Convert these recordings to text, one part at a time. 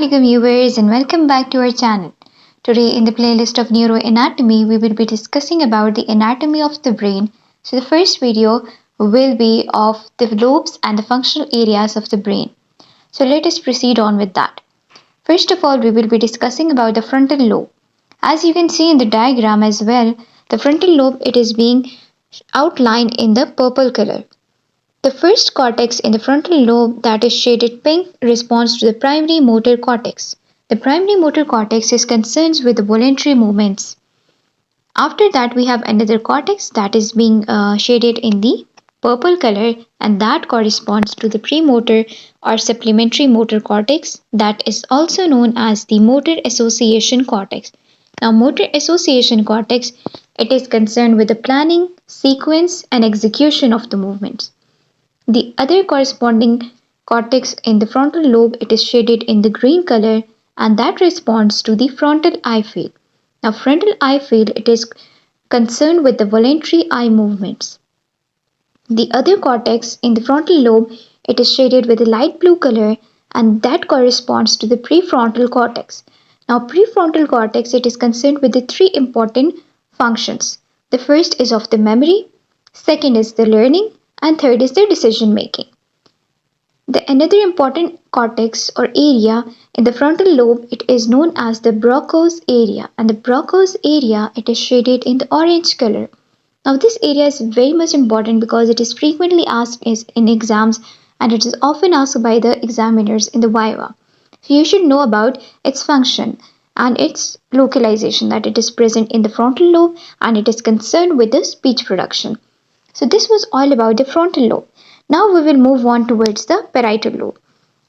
Assalamualaikum viewers and welcome back to our channel. Today in the playlist of Neuroanatomy we will be discussing about the anatomy of the brain. So the first video will be of the lobes and the functional areas of the brain. So let us proceed on with that. First of all we will be discussing about the frontal lobe. As you can see in the diagram as well, the frontal lobe it is being outlined in the purple color. The first cortex in the frontal lobe that is shaded pink responds to the primary motor cortex. The primary motor cortex is concerned with the voluntary movements. After that we have another cortex that is being shaded in the purple color and that corresponds to the premotor or supplementary motor cortex that is also known as the motor association cortex. Now motor association cortex it is concerned with the planning, sequence and execution of the movements. The other corresponding cortex in the frontal lobe it is shaded in the green color and that responds to the frontal eye field. Now frontal eye field it is concerned with the voluntary eye movements. The other cortex in the frontal lobe it is shaded with a light blue color and that corresponds to the prefrontal cortex. Now prefrontal cortex it is concerned with the three important functions. The first is of the memory, second is the learning and third is the decision making. The another important cortex or area in the frontal lobe it is known as the Broca's area and the Broca's area it is shaded in the orange color. Now this area is very much important because it is frequently asked in exams and it is often asked by the examiners in the viva. So you should know about its function and its localization that it is present in the frontal lobe and it is concerned with the speech production. So this was all about the frontal lobe. Now we will move on towards the parietal lobe.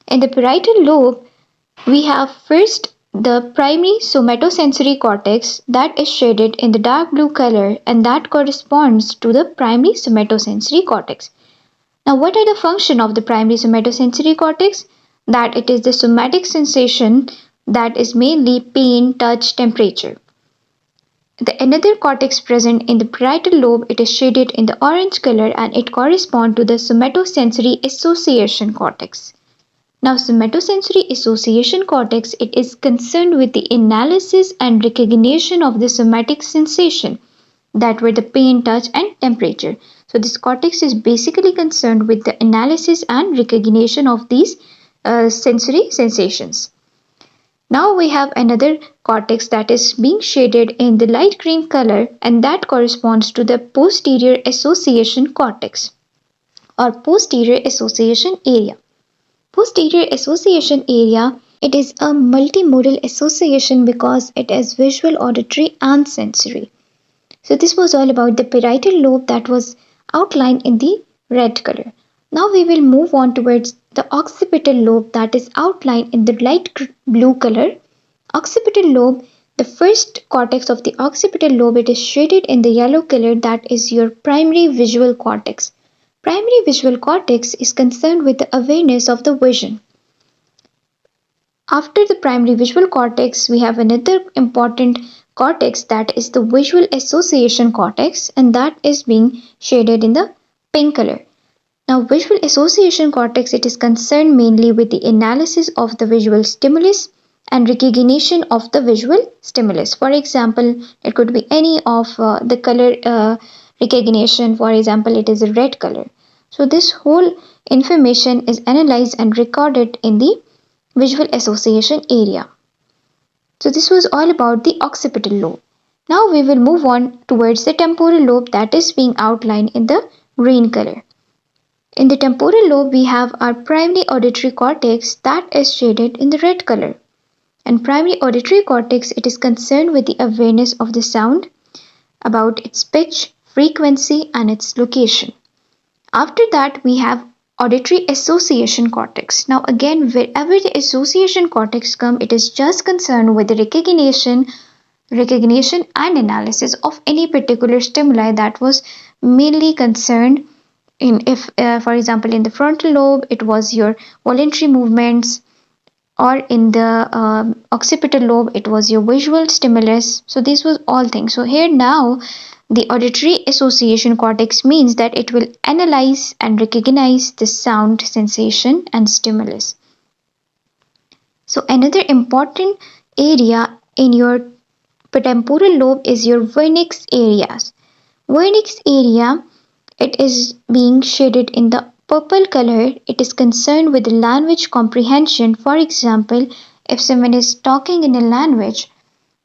In the parietal lobe, we have first the primary somatosensory cortex that is shaded in the dark blue color and that corresponds to the primary somatosensory cortex. Now what are the function of the primary somatosensory cortex? That it is the somatic sensation that is mainly pain, touch, temperature. The another cortex present in the parietal lobe it is shaded in the orange color and it corresponds to the somatosensory association cortex. Now somatosensory association cortex it is concerned with the analysis and recognition of the somatic sensation that were the pain, touch and temperature. So this cortex is basically concerned with the analysis and recognition of these sensory sensations. Now we have another cortex that is being shaded in the light green color and that corresponds to the posterior association cortex or posterior association area. Posterior association area it is a multimodal association because it is visual, auditory and sensory. So this was all about the parietal lobe that was outlined in the red color. Now we will move on towards the occipital lobe that is outlined in the light blue color. Occipital lobe, the first cortex of the occipital lobe it is shaded in the yellow color that is your primary visual cortex. Primary visual cortex is concerned with the awareness of the vision. After the primary visual cortex, we have another important cortex that is the visual association cortex and that is being shaded in the pink color. Now visual association cortex it is concerned mainly with the analysis of the visual stimulus and recognition of the visual stimulus. For example, it could be any of the color recognition. For example, it is a red color. So this whole information is analyzed and recorded in the visual association area. So this was all about the occipital lobe. Now we will move on towards the temporal lobe that is being outlined in the green color. In the temporal lobe we have our primary auditory cortex that is shaded in the red color. And primary auditory cortex it is concerned with the awareness of the sound, about its pitch, frequency and its location. After that we have auditory association cortex. Now again wherever the association cortex come it is just concerned with the recognition and analysis of any particular stimuli that was mainly concerned in if for example in the frontal lobe it was your voluntary movements or in the occipital lobe it was your visual stimulus. So this was all things. So here now the auditory association cortex means that it will analyze and recognize the sound, sensation and stimulus. So another important area in your temporal lobe is your vernix areas. Vernix area, it is being shaded in the purple color. It is concerned with language comprehension. For example, if someone is talking in a language,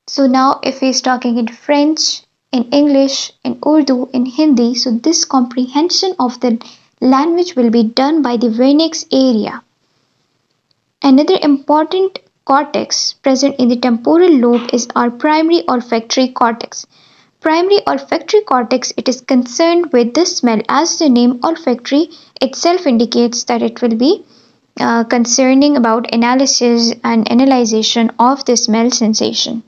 so now if he is talking in French, in English, in Urdu, in Hindi, so this comprehension of the language will be done by the vernix area. Another important cortex present in the temporal lobe is our primary olfactory cortex. Primary olfactory cortex, it is concerned with the smell. As the name olfactory itself indicates that it will be concerning about analysis and analyzation of the smell sensation.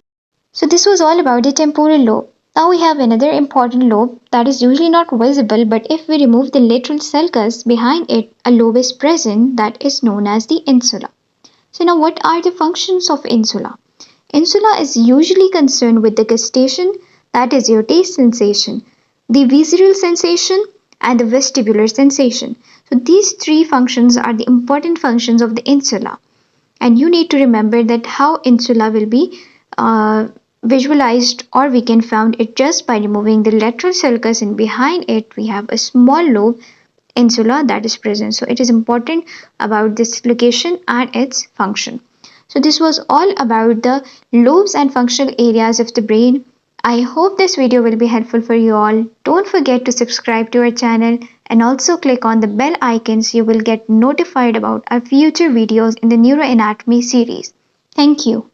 So this was all about the temporal lobe. Now we have another important lobe that is usually not visible, but if we remove the lateral sulcus behind it, a lobe is present that is known as the insula. So now what are the functions of insula? Insula is usually concerned with the gustation, that is your taste sensation, the visceral sensation, and the vestibular sensation. So these three functions are the important functions of the insula. And you need to remember that how insula will be visualized, or we can found it just by removing the lateral sulcus, and behind it we have a small lobe insula that is present. So it is important about this location and its function. So this was all about the lobes and functional areas of the brain. I hope this video will be helpful for you all. Don't forget to subscribe to our channel and also click on the bell icon so you will get notified about our future videos in the neuroanatomy series. Thank you.